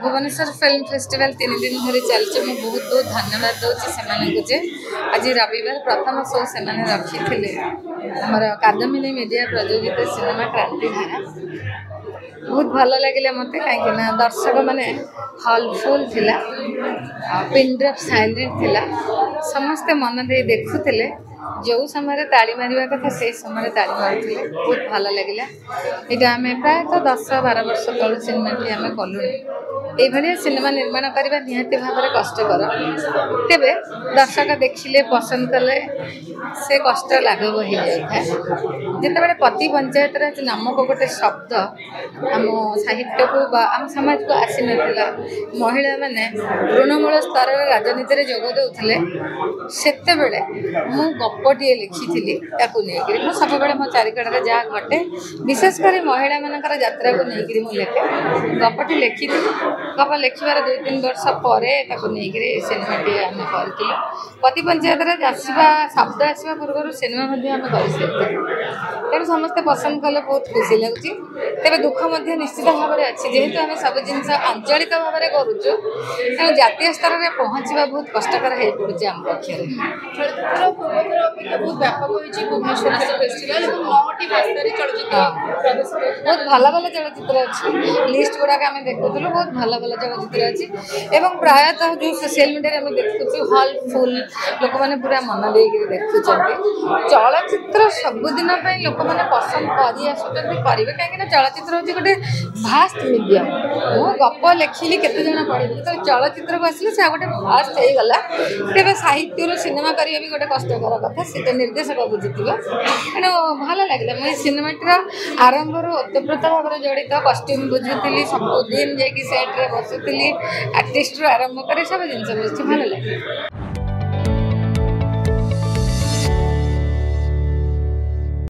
Bhubaneswar film festival 3 दिन धरी चलছে ମୁଁ ବହୁତ ବହୁତ ଧନ୍ୟବାଦ ଦଉଛି ସେମାନଙ୍କୁ ଯେ ଆଜି ରବିବାର ପ୍ରଥମ ଶୋ ସେମାନେ ରଖିଥିଲେ ଆମର କାଦମ୍ବିନୀ ମିଡ଼ିଆ ପ୍ରଯୋଜିତ ସିନେମା କ୍ରାନ୍ତିଧାରା ବହୁତ ଭଲ ଲାଗିଲା ମୋତେ କାହିଁକି ନା ଦର୍ଶକ ମାନେ ହଲ୍ ଫୁଲ୍ ଥିଲା ପିନ୍ ଡ୍ରପ୍ ସାଇଲେଣ୍ଟ ଥିଲା ସମସ୍ତେ ମନ ଦେଇ ଦେଖୁଥିଲେ जो समय ताली मारिबा कथा से समय ताली मारुଥିଲେ बहुत भल लगिला एटा आमे प्रायतः 10-12 वर्ष तल सिनेमा आमे कलु ए भलिया सिनेमा निर्माण करबा निहाती भाबरे कष्टकर तेबे दर्शक देखिले पसंद कले से कष्ट लागब हो जाय था जते बेले पति पंचायत राज नामक गोटे शब्द हम साहित्य को बा हम समाज को आसी नथिला महिला माने तृणमूल स्तर रे राजनीति रे जोग देउथले सेते बेले मु गपटिए लिखी सब मो चारिकड़े जहाँ घटे विशेषकर महिला मानकर यात्रा को लेकिन मुझे लिखे गपटी लिखी गप लिखार 2-3 वर्ष पर सिनेमा आम कर पति पंचायत आसवा शब्द आसवा पूर्व सिनेमा तेणु समस्ते पसंद कले बहुत खुशी लगुच तेज दुख निश्चित भाव में अच्छी जेहेतु आम सब जिन आंचलिक भाव में करुचु तेणु जातीय स्तर में पहुँचवा बहुत कष्टकर हो पड़े आम पक्ष बहुत व्यापक भुवनेश्वर फेस्टिवल बहुत भल भल चलचित्र अच्छी लिस्ट गुड़ाक आम देखुँ बहुत भल भल चलचित्र अच्छी और प्रायतः जो सोशल मीडिया में देखुँ हल फुल लोक मैंने पूरा मन देकर देखुं चलचित्र सबुदिन लोक मैंने पसंद करेंगे कहीं चलचित्र हूँ गोटे भास्ट मीडियम मु गप लिखिली केते जन पढ़ी जो चलचित्र को आसिले से गोटे भास्ट हो गला तेज साहित्य सिनेमा करिया भी गोटे कष्टकर कथा से निर्देशक बुझीथिबो तेणु भल लगे मुझे सिनेमाटर आरंभ ओतप्रोत भाव में जड़ित कस्ट्यूम बुझुली सबुदिन जाकि सेट्रे बसुली आर्टिस्ट आरंभ कर सब जिन बुझी भल लगे।